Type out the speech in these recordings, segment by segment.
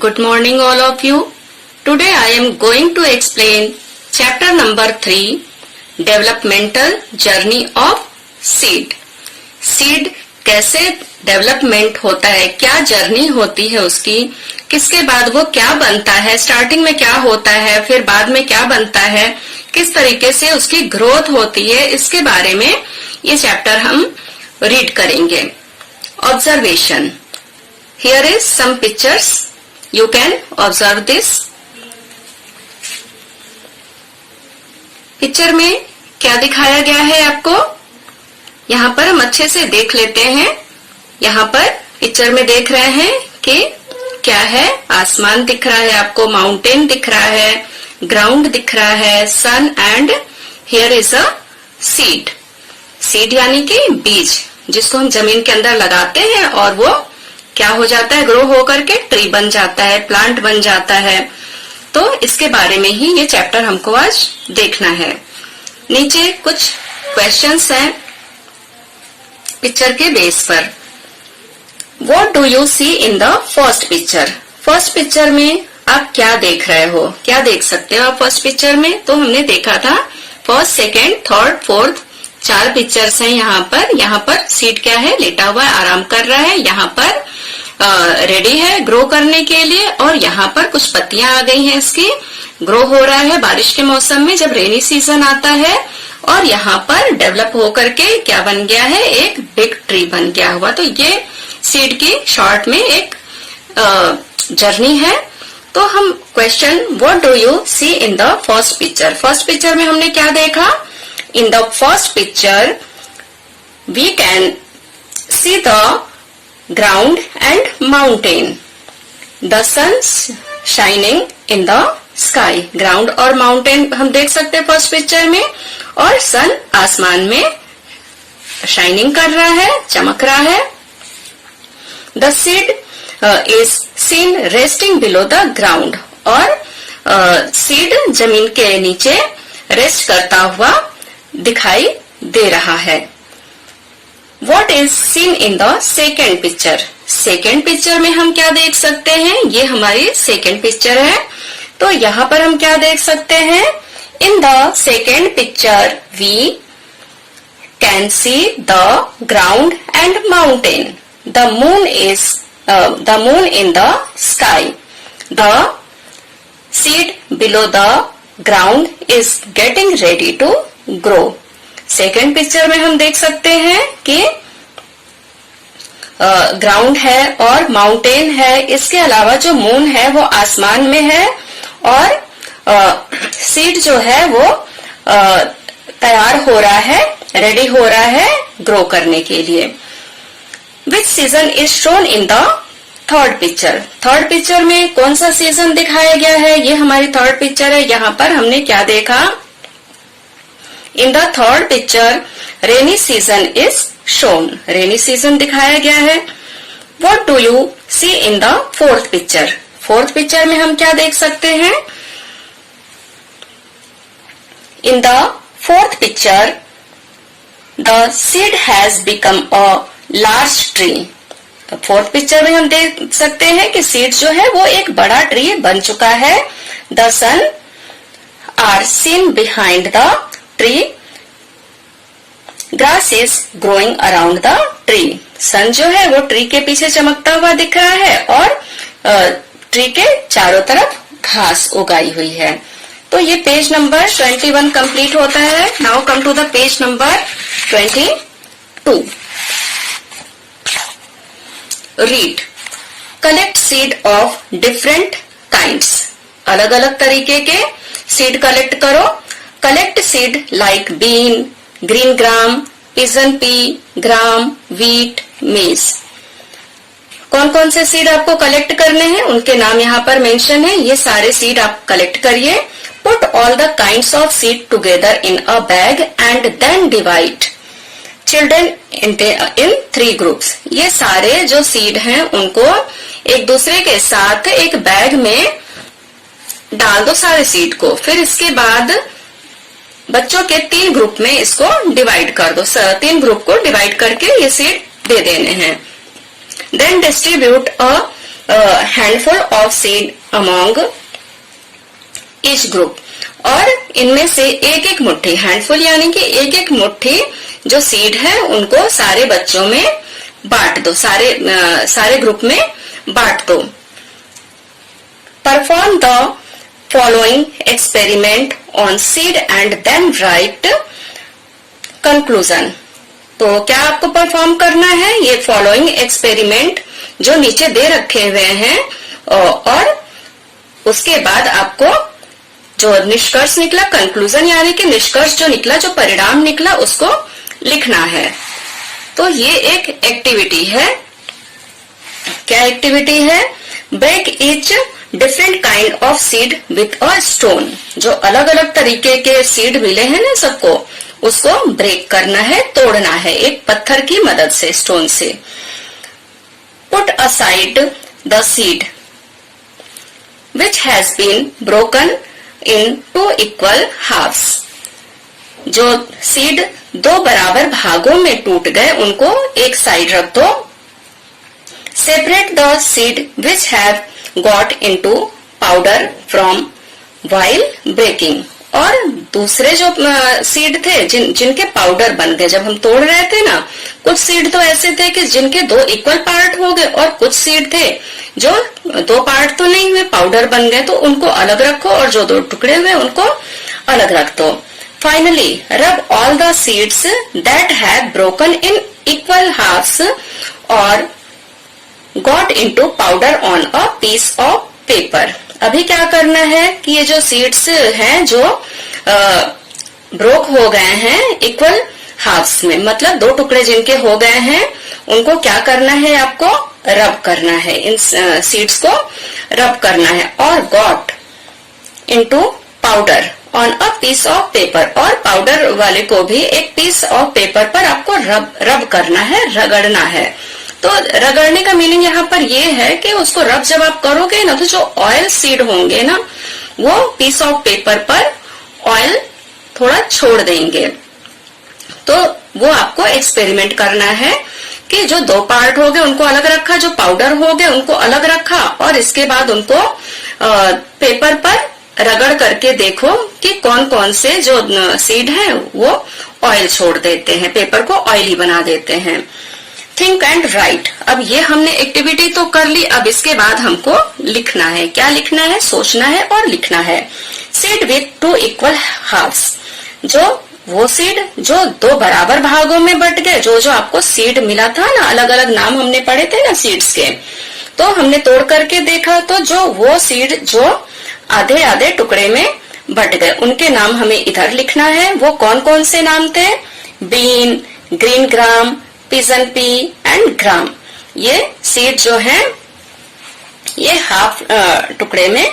Good morning all of you. Today I am going to explain chapter number 3, Developmental Journey of Seed. Seed कैसे development होता है, क्या journey होती है उसकी, किसके बाद वो क्या बनता है, स्टार्टिंग में क्या होता है, फिर बाद में क्या बनता है, किस तरीके से उसकी ग्रोथ होती है, इसके बारे में ये चैप्टर हम रीड करेंगे. Observation. Here is some pictures. You can observe this. Picture में क्या दिखाया गया है आपको, यहाँ पर हम अच्छे से देख लेते हैं. यहाँ पर पिक्चर में देख रहे हैं कि क्या है, आसमान दिख रहा है आपको, माउंटेन दिख रहा है, ग्राउंड दिख रहा है, sun and here is a seed. Seed यानी कि बीज, जिसको हम जमीन के अंदर लगाते हैं और वो क्या हो जाता है, ग्रो होकर के ट्री बन जाता है, प्लांट बन जाता है. तो इसके बारे में ही ये चैप्टर हमको आज देखना है. नीचे कुछ क्वेश्चंस हैं पिक्चर के बेस पर. What do you see in the first picture? First picture में आप क्या देख रहे हो, क्या देख सकते हो आप फर्स्ट पिक्चर में. तो हमने देखा था first, second, third, fourth, 4 pictures हैं. यहाँ पर सीड क्या है, लेटा हुआ है, आराम कर रहा है. यहाँ पर रेडी है ग्रो करने के लिए, और यहाँ पर कुछ पत्तियां आ गई हैं, इसकी ग्रो हो रहा है बारिश के मौसम में जब रेनी सीजन आता है. और यहाँ पर डेवलप होकर के क्या बन गया है, एक बिग ट्री बन गया हुआ. तो ये सीड की शॉर्ट में एक जर्नी है. तो हम question, what do you see in the first picture. First picture में हमने क्या देखा, in the first picture we can see the ground and mountain. The sun shining in the sky. Ground और mountain हम देख सकते हैं फर्स्ट पिक्चर में, और सन आसमान में शाइनिंग कर रहा है, चमक रहा है. The seed is seen resting below the ground. और सीड जमीन के नीचे रेस्ट करता हुआ दिखाई दे रहा है. What is seen in the second picture? Second picture में हम क्या देख सकते हैं, ये हमारी सेकेंड पिक्चर है. तो यहाँ पर हम क्या देख सकते हैं, in the second picture we can see the ground and mountain. The moon in the sky. The seed below the ground is getting ready to grow. Second picture में हम देख सकते हैं कि ग्राउंड है और माउंटेन है, इसके अलावा जो मून है वो आसमान में है, और सीड जो है वो तैयार हो रहा है, रेडी हो रहा है ग्रो करने के लिए. विच season is shown in the third picture. Third picture में कौन सा सीजन दिखाया गया है, ये हमारी थर्ड पिक्चर है. यहाँ पर हमने क्या देखा, in the third picture rainy season is shown. Rainy season दिखाया गया है. What do you see in the fourth picture. Fourth picture में हम क्या देख सकते हैं, in the fourth picture the seed has become a large tree. तो फोर्थ पिक्चर में हम देख सकते हैं कि सीड जो है वो एक बड़ा ट्री बन चुका है. The sun are seen behind the tree. Grass is growing around the tree. Sun जो है वो ट्री के पीछे चमकता हुआ दिख रहा है, और ट्री के चारों तरफ घास उगाई हुई है. तो ये पेज नंबर 21 कंप्लीट होता है. Now come to the page number 22. Read. Collect seed of different kinds. अलग अलग तरीके के सीड कलेक्ट करो. Collect seed like bean, green gram, pigeon pea, gram, wheat, maize. कौन कौन से सीड आपको कलेक्ट करने हैं, उनके नाम यहाँ पर मेंशन है. ये सारे सीड आप कलेक्ट करिए. Put all the kinds of seed together in a bag and then divide children in 3 groups. ये सारे जो सीड हैं उनको एक दूसरे के साथ एक बैग में डाल दो, सारे सीड को. फिर इसके बाद बच्चों के 3 ग्रुप में इसको डिवाइड कर दो. 3 ग्रुप को डिवाइड करके ये सीड दे देने हैं. Then distribute a handful of seed among each group, और इनमें से एक एक मुट्ठी, हैंडफुल यानी कि एक एक मुट्ठी जो सीड है उनको सारे बच्चों में बांट दो, सारे ग्रुप में बांट दो। Perform the following experiment on seed and then write conclusion. तो क्या आपको परफॉर्म करना है? ये फॉलोइंग एक्सपेरिमेंट जो नीचे दे रखे हुए हैं, और उसके बाद आपको जो निष्कर्ष निकला, कंक्लूजन यानी कि निष्कर्ष जो निकला, जो परिणाम निकला, उसको लिखना है। तो ये एक एक्टिविटी है। क्या एक्टिविटी है? Break each different kind of seed with a stone. जो अलग अलग तरीके के सीड मिले हैं ना सबको, उसको ब्रेक करना है, तोड़ना है एक पत्थर की मदद से, स्टोन से। Put aside the seed which has been broken in 2 equal halves. जो सीड 2 बराबर भागों में टूट गए उनको एक साइड रख दो। Separate the seed which have got into powder from while breaking. और दूसरे जो सीड थे जिनके पाउडर बन गए, जब हम तोड़ रहे थे ना, कुछ सीड तो ऐसे थे कि जिनके 2 इक्वल पार्ट हो गए, और कुछ सीड थे जो 2 पार्ट तो नहीं हुए, पाउडर बन गए, तो उनको अलग रखो, और जो 2 टुकड़े हुए उनको अलग रख दो। Finally rub all the seeds that have broken in equal halves और got into powder on a piece of paper. अभी क्या करना है कि ये जो सीड्स हैं जो ब्रोक हो गए हैं इक्वल हाफ्स में, मतलब 2 टुकड़े जिनके हो गए हैं, उनको क्या करना है? आपको रब करना है, इन सीड्स को रब करना है। और got into powder on a piece of paper, और पाउडर वाले को भी एक पीस ऑफ पेपर पर आपको रब करना है, रगड़ना है। तो रगड़ने का मीनिंग यहाँ पर ये है कि उसको रब जब आप करोगे ना, तो जो ऑयल सीड होंगे ना, वो पीस ऑफ पेपर पर ऑयल थोड़ा छोड़ देंगे। तो वो आपको एक्सपेरिमेंट करना है कि जो 2 पार्ट हो गए उनको अलग रखा, जो पाउडर हो गए उनको अलग रखा, और इसके बाद उनको पेपर पर रगड़ करके देखो कि कौन कौन से जो सीड हैं वो ऑयल छोड़ देते हैं, पेपर को ऑयली बना देते हैं। Think and right. अब ये हमने एक्टिविटी तो कर ली, अब इसके बाद हमको लिखना है। क्या लिखना है? सोचना है और लिखना है। Seed with 2 equal halves. जो वो सीड जो 2 बराबर भागों में बट गए, जो जो आपको सीड मिला था ना, अलग अलग नाम हमने पढ़े थे ना सीड्स के, तो हमने तोड़ करके देखा, तो जो वो सीड जो आधे आधे टुकड़े में बट गए, उनके नाम हमें इधर लिखना है। वो कौन कौन से नाम थे? Bean, green gram, pigeon pea and gram. ये सीड जो है ये हाफ टुकड़े में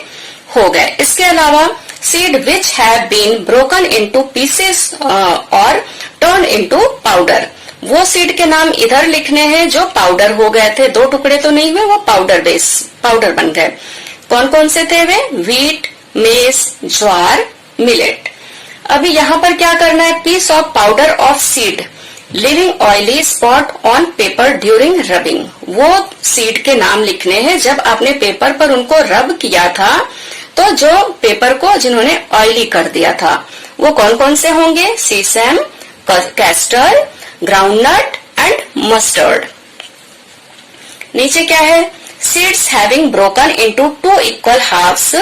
हो गए। इसके अलावा seed which have been broken into pieces और टर्न इनटू पाउडर। वो सीड के नाम इधर लिखने हैं जो पाउडर हो गए थे, 2 टुकड़े तो नहीं हुए, वो पाउडर बन गए। कौन कौन से थे वे? व्हीट, मेज, ज्वार, मिलेट। अभी यहाँ पर क्या करना है? Piece of powder of seed leaving oily spot on paper during rubbing. वो सीड के नाम लिखने हैं जब आपने पेपर पर उनको रब किया था, तो जो पेपर को जिन्होंने ऑयली कर दिया था, वो कौन कौन से होंगे? Sesame, castor, groundnut and mustard. नीचे क्या है? Seeds having broken into 2 equal halves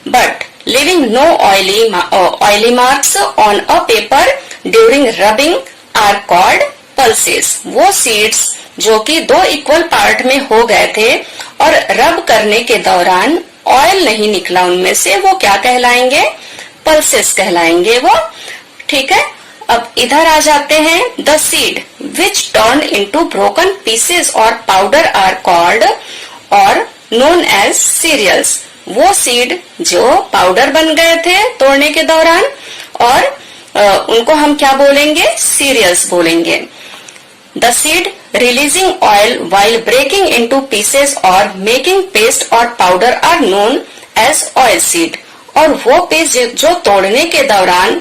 but leaving no oily marks on a paper during rubbing are called pulses. वो सीड्स जो कि 2 इक्वल पार्ट में हो गए थे और रब करने के दौरान ऑयल नहीं निकला उनमें से, वो क्या कहलाएंगे? पल्सेस कहलाएंगे वो। ठीक है, अब इधर आ जाते हैं। The seed which turn into broken pieces और पाउडर आर कॉल्ड और नोन एज सीरियल्स। वो सीड जो पाउडर बन गए थे तोड़ने के दौरान, और उनको हम क्या बोलेंगे? सीरियल्स बोलेंगे। The seed releasing oil while breaking into pieces और मेकिंग पेस्ट और powder are known as oil seed. और वो पेस्ट जो तोड़ने के दौरान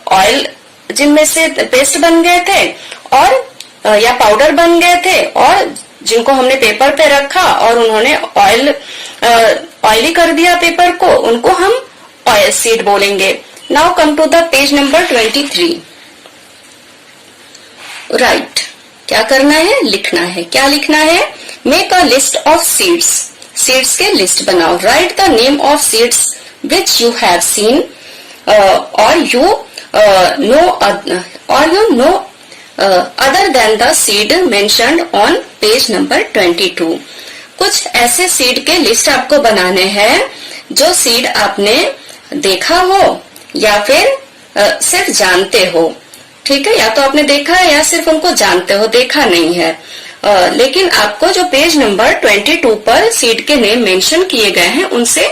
ऑयल जिनमें से पेस्ट बन गए थे और या पाउडर बन गए थे, और जिनको हमने पेपर पे रखा और उन्होंने ऑयली कर दिया पेपर को, उनको हम ऑयल सीड बोलेंगे। Now come to the page number 23। Right, क्या करना है? लिखना है। क्या लिखना है? Make a list of seeds. Seeds के लिस्ट बनाओ। Write the name of seeds which you have seen और you know other than the seed mentioned on page number 22। कुछ ऐसे सीड के लिस्ट आपको बनाने हैं जो सीड आपने देखा हो या फिर सिर्फ जानते हो। ठीक है, या तो आपने देखा है या सिर्फ उनको जानते हो, देखा नहीं है। लेकिन आपको जो पेज नंबर 22 पर सीड के नेम मेंशन किए गए हैं उनसे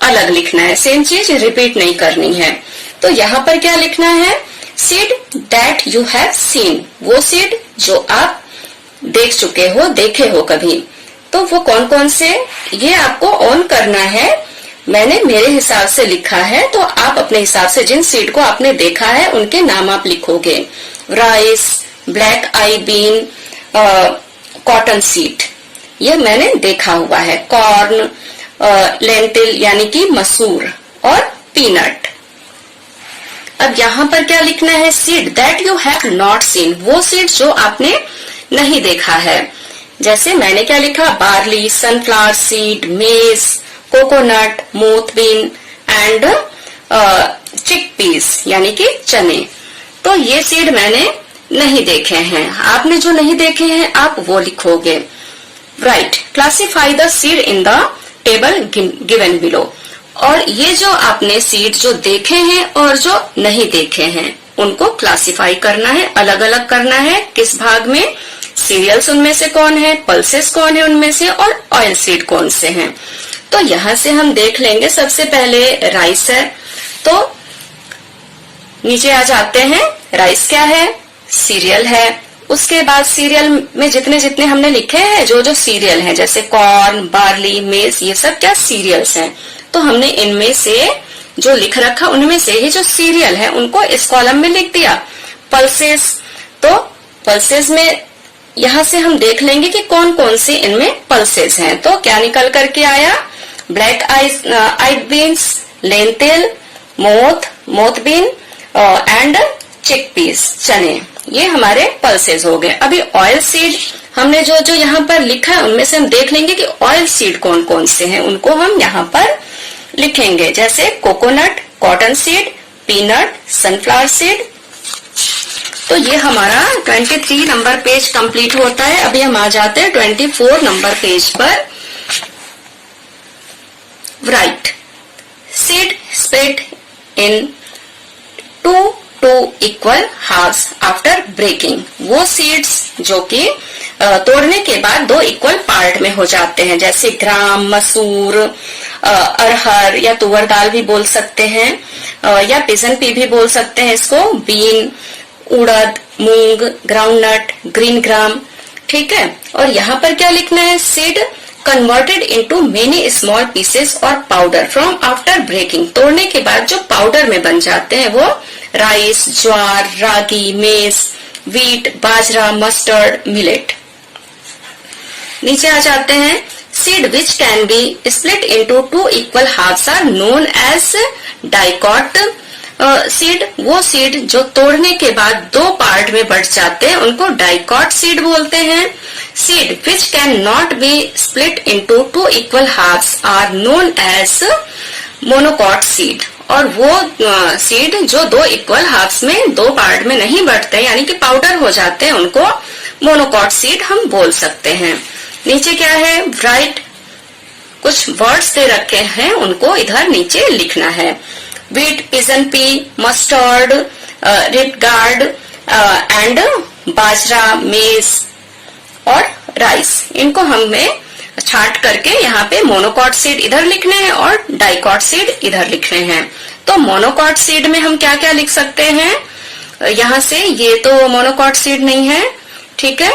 अलग लिखना है, सेम चीज रिपीट नहीं करनी है। तो यहाँ पर क्या लिखना है? Seed that you have scene, वो सीड जो आप देख चुके हो, देखे हो कभी। तो वो कौन कौन से, ये आपको ऑन करना है। मैंने मेरे हिसाब से लिखा है, तो आप अपने हिसाब से जिन सीड को आपने देखा है उनके नाम आप लिखोगे। Rice, black eye bean, cotton seed, ये मैंने देखा हुआ है। कॉर्न, लेंटिल यानी कि मसूर, और पीनट। अब यहाँ पर क्या लिखना है? Seed that you have not seen, वो सीड जो आपने नहीं देखा है। जैसे मैंने क्या लिखा? बार्ली, सनफ्लावर सीड, मेज, कोकोनट, मोथबीन एंड चिकपीस यानी कि चने। तो ये सीड मैंने नहीं देखे हैं। आपने जो नहीं देखे हैं आप वो लिखोगे। Right, classify the seed in the table given below. और ये जो आपने सीड जो देखे हैं और जो नहीं देखे हैं उनको क्लासिफाई करना है, अलग अलग करना है। किस भाग में? सीरियल्स उनमें से कौन है, पल्सेस कौन है उनमें से, और ऑयल सीड कौन से हैं। तो यहाँ से हम देख लेंगे। सबसे पहले राइस है, तो नीचे आ जाते हैं। राइस क्या है? सीरियल है। उसके बाद सीरियल में जितने जितने हमने लिखे हैं, जो जो सीरियल हैं, जैसे कॉर्न, बार्ली, मेज, ये सब क्या सीरियल्स हैं। तो हमने इनमें से जो लिख रखा उनमें से ही जो सीरियल है उनको इस कॉलम में लिख दिया। पल्सेस, तो पल्सेस में यहाँ से हम देख लेंगे कि कौन कौन से इनमें पल्सेस हैं। तो क्या निकल करके आया? Black eyed beans, lentil, moth bean and chickpeas, चने, ये हमारे पल्सेस हो गए। अभी ऑयल सीड हमने जो जो यहाँ पर लिखा है उनमें से हम देख लेंगे कि ऑयल सीड कौन कौन से हैं, उनको हम यहाँ पर लिखेंगे। जैसे coconut, cotton seed, peanut, sunflower seed. तो ये हमारा 23 नंबर पेज कंप्लीट होता है। अभी हम आ जाते हैं 24 नंबर पेज पर। Right, seed split in 2 equal halves after breaking. वो सीड्स जो कि तोड़ने के बाद 2 इक्वल पार्ट में हो जाते हैं, जैसे ग्राम, मसूर, अरहर या तुवर दाल भी बोल सकते हैं, या पिजन पी भी बोल सकते हैं इसको, बीन, उड़द, मूंग, ग्राउंडनट, ग्रीन ग्राम। ठीक है, और यहाँ पर क्या लिखना है? Seed converted into many small pieces और पाउडर फ्रॉम आफ्टर ब्रेकिंग। तोड़ने के बाद जो पाउडर में बन जाते हैं वो राइस, ज्वार, रागी, मेज, व्हीट, बाजरा, मस्टर्ड, मिलेट। नीचे आ जाते हैं। Seed which can be split into 2 equal halves are known as dicot seed. वो सीड जो तोड़ने के बाद 2 पार्ट में बढ़ जाते हैं उनको डाइकॉट सीड बोलते हैं। Seed which can not be split into 2 equal halves are known as monocot seed. और वो सीड जो 2 इक्वल हाफ्स में 2 पार्ट में नहीं बढ़ते यानी कि पाउडर हो जाते हैं उनको मोनोकॉट सीड हम बोल सकते हैं। नीचे क्या है? राइट, कुछ वर्ड्स दे रखे हैं उनको इधर नीचे लिखना है। व्हीट, पिजन पी, मस्टर्ड, रिप गार्ड एंड बाजरा, मेज और राइस। इनको हमें छांट करके यहाँ पे मोनोकॉट सीड इधर लिखने हैं और डाइकॉट सीड इधर लिखने हैं। तो मोनोकॉट सीड में हम क्या क्या लिख सकते हैं? यहाँ से ये तो मोनोकॉट सीड नहीं है, ठीक है।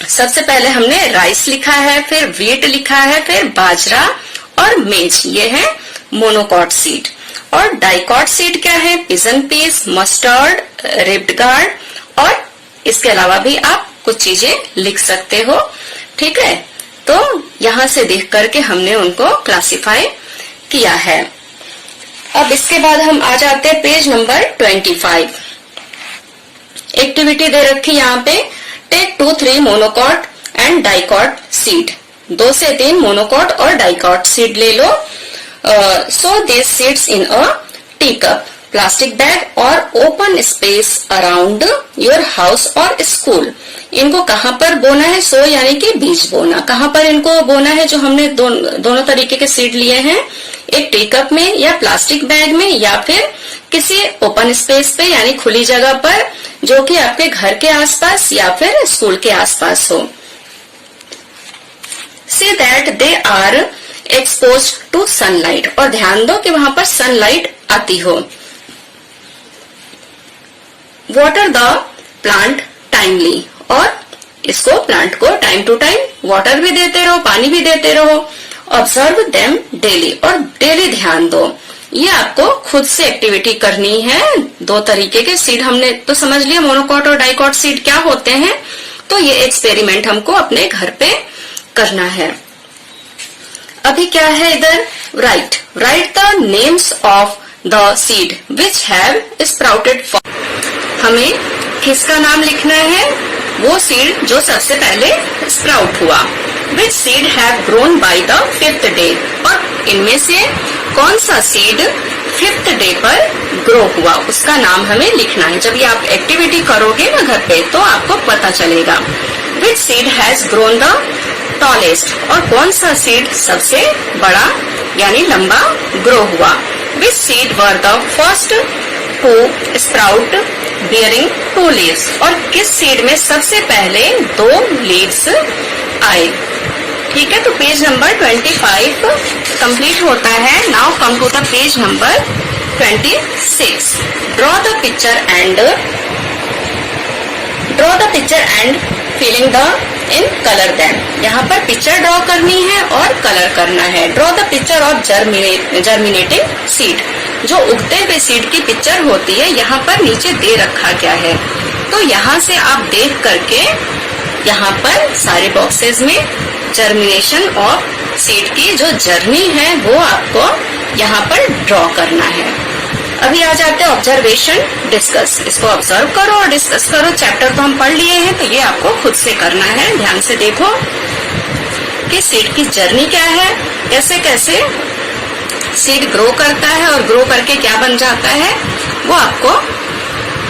सबसे पहले हमने राइस लिखा है, फिर व्हीट लिखा है, फिर बाजरा और मेज, ये है मोनोकॉट सीड। और डाइकॉट सीड क्या है? Pigeon peas, mustard, ribbed gourd और इसके अलावा भी आप कुछ चीजें लिख सकते हो। ठीक है, तो यहाँ से देख करके हमने उनको क्लासिफाई किया है। अब इसके बाद हम आ जाते हैं पेज नंबर 25। एक्टिविटी दे रखी यहाँ पे, take 2-3 monocot and dicot seed. 2 से 3 मोनोकॉट और डाइकॉट सीड ले लो। So this seeds in a tea cup, plastic bag और open space around your house और स्कूल। इनको कहाँ पर बोना है? सो यानी कि बीज बोना। कहाँ पर इनको बोना है? जो हमने दोनों तरीके के सीड लिए हैं, एक टी कप में या प्लास्टिक बैग में या फिर किसी ओपन स्पेस पे यानी खुली जगह पर, जो कि आपके घर के आसपास या फिर स्कूल के आसपास हो। See that they are exposed to sunlight, और ध्यान दो कि वहां पर सनलाइट आती हो। Water the plant timely, और इसको प्लांट को टाइम टू टाइम वाटर भी देते रहो, पानी भी देते रहो। ऑब्जर्व देम डेली, और डेली ध्यान दो। ये आपको खुद से एक्टिविटी करनी है। 2 तरीके के सीड हमने तो समझ लिया, मोनोकॉट और डाइकॉट सीड क्या होते हैं। तो ये एक्सपेरिमेंट हमको अपने घर पे करना है। अभी क्या है इधर? Right the names of the seed which have sprouted. हमें किसका नाम लिखना है? वो सीड जो सबसे पहले स्प्राउट हुआ। Which seed have grown by the 5th day, और इनमें से कौन सा सीड 5th डे पर ग्रो हुआ, उसका नाम हमें लिखना है। जब ये आप एक्टिविटी करोगे ना घर पे, तो आपको पता चलेगा। Which seed has grown the tallest, और कौन सा सीड सबसे बड़ा यानी लंबा ग्रो हुआ। Which seed were the first to sprout bearing 2 leaves, और किस सीड में सबसे पहले 2 लीव्स आए। ठीक है, तो पेज नंबर 25 कंप्लीट होता है। Now come to the page number 26। Draw the picture and filling the in colour them. यहाँ पर पिक्चर ड्रॉ करनी है और कलर करना है। Draw the picture of germinating seed, जो उगते हुए सीड की पिक्चर होती है। यहाँ पर नीचे दे रखा क्या है, तो यहाँ से आप देख करके यहाँ पर सारे बॉक्सेस में जर्मिनेशन ऑफ सीड की जो जर्नी है वो आपको यहाँ पर ड्रॉ करना है। अभी आ जाते हैं ऑब्जर्वेशन डिस्कस। इसको ऑब्जर्व करो और डिस्कस करो। चैप्टर तो हम पढ़ लिए हैं, तो ये आपको खुद से करना है। ध्यान से देखो कि सीड की जर्नी क्या है, कैसे कैसे सीड ग्रो करता है और ग्रो करके क्या बन जाता है, वो आपको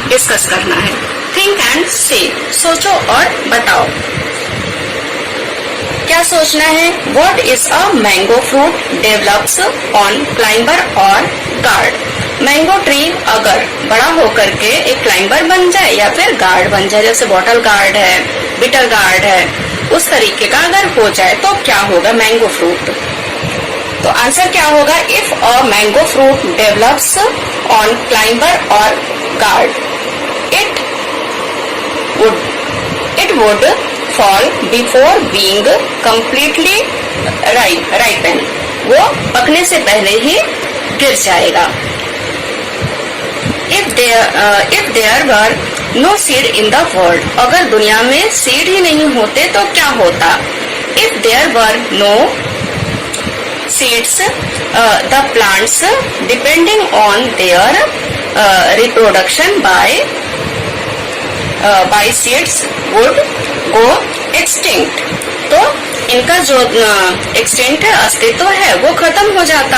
डिस्कस करना है। थिंक एंड से, सोचो और बताओ। क्या सोचना है? What is a mango fruit develops on climber और गार्ड। मैंगो ट्री अगर बड़ा होकर के एक क्लाइंबर बन जाए या फिर गार्ड बन जाए, जैसे बॉटल गार्ड है, बिटर गार्ड है, उस तरीके का अगर हो जाए तो क्या होगा मैंगो फ्रूट? तो आंसर क्या होगा? If a mango fruit develops on climber और guard, it would fall before being completely ripen. वो पकने से पहले ही गिर जाएगा। If there were no seed in the world, अगर दुनिया में सीड ही नहीं होते तो क्या होता? If there were no seeds, the plants depending on their reproduction by seeds would go extinct. तो इनका जो एक्सटेंट है, अस्तित्व है, वो खत्म हो जाता।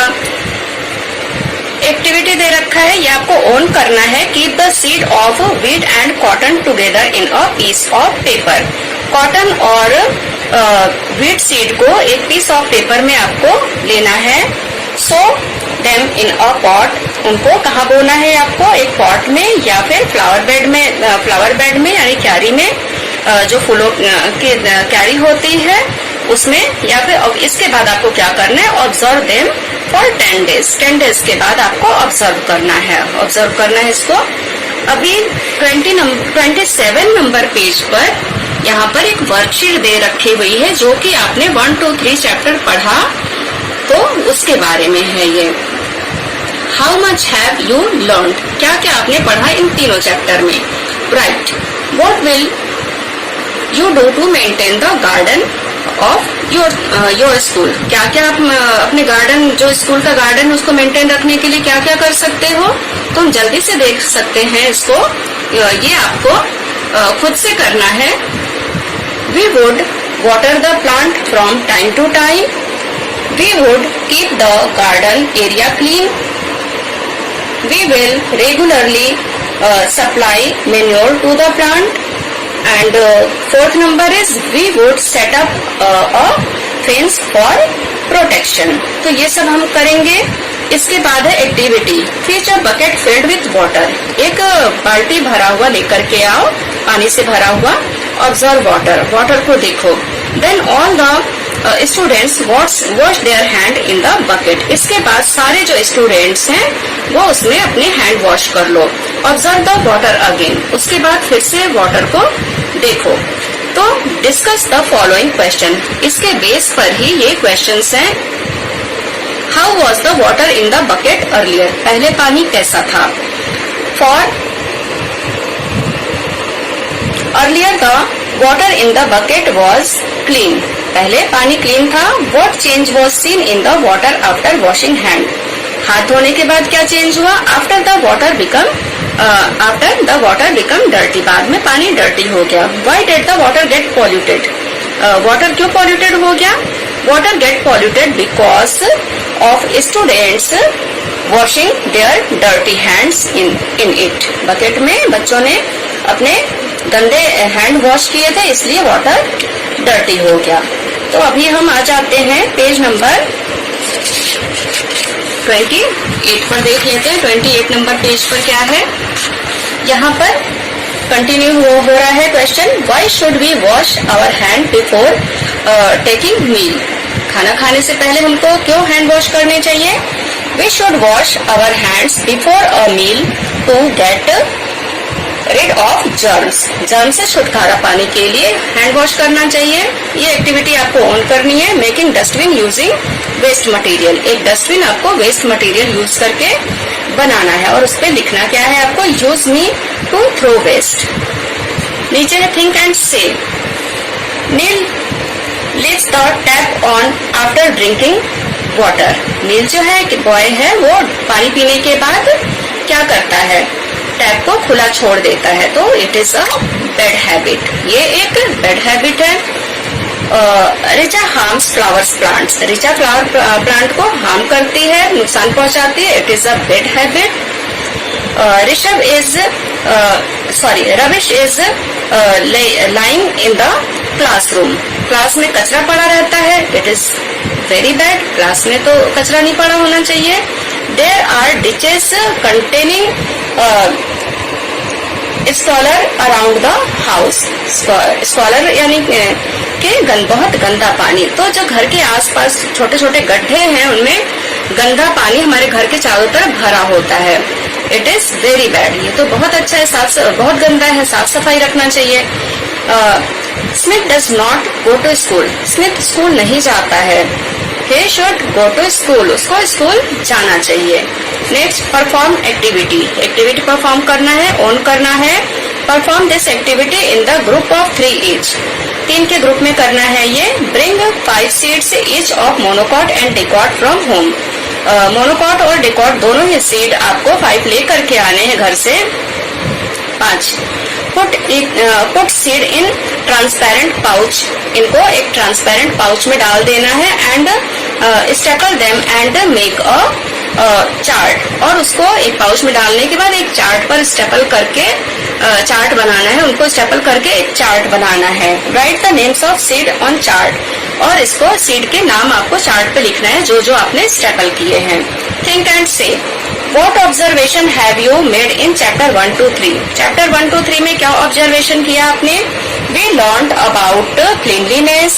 एक्टिविटी दे रखा है, ये आपको ओन करना है। Keep the seed of wheat and cotton together in a piece of paper. Cotton और व्हीट सीड को एक पीस ऑफ पेपर में आपको लेना है। सो देम इन अ पॉट, उनको कहाँ बोना है आपको? एक पॉट में या फिर फ्लावर बेड में यानी क्यारी में, जो फूलों की क्यारी होती है उसमें। या फिर इसके बाद आपको क्या करना है? Observe them for 10 days. 10 days के बाद आपको ऑब्जर्व करना है। ऑब्जर्व करना है इसको। अभी 27 नंबर पेज पर यहाँ पर एक वर्कशीट दे रखी हुई है, जो कि आपने 1, 2, 3 चैप्टर पढ़ा, तो उसके बारे में है ये। How much have you learn, क्या क्या आपने पढ़ा इन तीनों चैप्टर में। Right, what will you do to maintain the garden of your school? क्या क्या आप अपने गार्डन, जो स्कूल का गार्डन उसको मेंटेन रखने के लिए क्या क्या कर सकते हो? तो हम जल्दी से देख सकते हैं इसको। ये आपको खुद से करना है। We would water the plant from time to time. We would keep the garden area clean. We will regularly supply manure to the plant. And fourth number is we would set up a fence for protection. तो ये सब हम करेंगे। इसके बाद है activity. Fitch a bucket filled with water. एक बाल्टी भरा हुआ लेकर के आओ, पानी से भरा हुआ। ऑब्जर्व वाटर, वाटर को देखो। Then all the students wash their hand in the bucket. इसके बाद सारे जो स्टूडेंट्स हैं वो उसमें अपने हैंड वॉश कर लो। Observe the water again. उसके बाद फिर से वाटर को देखो। तो डिस्कस द फॉलोइंग क्वेश्चन। इसके बेस पर ही ये क्वेश्चंस हैं। How was the water in the bucket earlier? पहले पानी कैसा था? For earlier the water in the bucket was clean. पहले पानी क्लीन था। What change was seen in the water after washing hand? हाथ धोने के बाद क्या चेंज हुआ? After the water become dirty. बाद में पानी डर्टी हो गया। Why did the water get polluted? Water क्यों पॉल्यूटेड हो गया? Water get polluted because of students washing their dirty hands in it. Bucket में बच्चों ने अपने गंदे हैंड वॉश किए थे, इसलिए वाटर डर्टी हो गया। तो अभी हम आ जाते हैं पेज नंबर 28 पर। देख लेते हैं 28 नंबर पेज पर क्या है। यहाँ पर कंटिन्यू हो रहा है question. Why should we wash our hand before taking meal? खाना खाने से पहले हमको क्यों हैंड वॉश करने चाहिए? We should wash our hands before a meal to get rid of germs. Germ से छुटकारा पाने के लिए हैंड वॉश करना चाहिए। ये एक्टिविटी आपको ऑन करनी है। Making dustbin using waste material. एक डस्टबिन आपको वेस्ट मटेरियल यूज करके बनाना है और उस पर लिखना क्या है आपको? Use me to throw waste. नीचे है थिंक एंड से। Neel leaves the tap on after drinking water. Neel जो है बॉय है, वो पानी पीने के बाद क्या करता है? टैप को खुला छोड़ देता है। तो it is a bad habit. ये एक बैड हैबिट है। Richa harms flowers plants. Richa flower plant को हार्म करती है, नुकसान पहुंचाती है। It is a bad habit. Rubbish is lying in the classroom. Class में कचरा पड़ा रहता है। It is very bad. Class में तो कचरा नहीं पड़ा होना चाहिए। There are ditches containing scholar around the house. Scholar यानी कि बहुत गंदा पानी। तो जो घर के आसपास छोटे छोटे गड्ढे हैं उनमें गंदा पानी हमारे घर के चारों तरफ भरा होता है। It is very bad. ये तो बहुत अच्छा है, बहुत गंदा है, साफ सफाई रखना चाहिए। Smith does not go to school. Smith school नहीं जाता है। he should go to school। उसको स्कूल जाना चाहिए। Next perform activity. Activity perform करना है, ऑन करना है। Perform this activity in the group of 3 each। 3 के ग्रुप में करना है ये। Bring 5 seeds each of monocot and dicot from home। Monocot और डिकॉट दोनों ही सीड आपको 5 ले करके आने हैं घर से। 5 put seed in transparent pouch. इनको एक ट्रांसपेरेंट पाउच में डाल देना है। And staple them and make a chart. और उसको एक पाउच में डालने के बाद एक चार्ट पर स्टेपल करके चार्ट बनाना है। उनको स्टेपल करके एक चार्ट बनाना है। Right the names of seed on chart. और इसको सीड के नाम आपको चार्ट पे लिखना है जो जो आपने स्टेपल किए हैं। थिंक एंड से। What observation have you made in chapter 1 to 3? Chapter 1 to 3 में क्या observation किया आपने? We learned about cleanliness,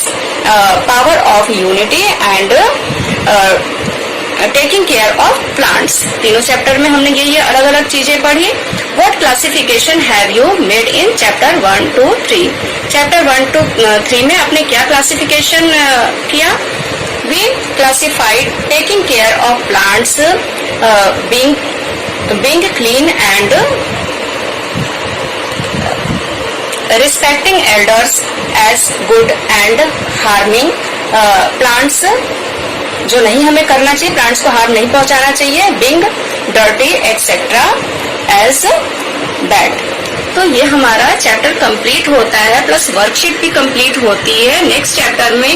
power of unity and taking care of plants। तीनों चैप्टर में हमने ये अलग अलग चीजें पढ़ी। What classification have you made in chapter 1 to 3? Chapter 1 to 3 में आपने क्या classification किया? We classified taking care of plants, being clean and respecting elders as good and harming plants, जो नहीं हमें करना चाहिए, प्लांट्स को हार्म नहीं पहुंचाना चाहिए, being dirty etcetera as bad. तो ये हमारा चैप्टर कंप्लीट होता है, प्लस वर्कशीट भी कंप्लीट होती है। नेक्स्ट चैप्टर में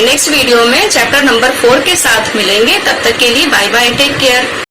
नेक्स्ट वीडियो में चैप्टर नंबर 4 के साथ मिलेंगे। तब तक के लिए बाय बाय, टेक केयर।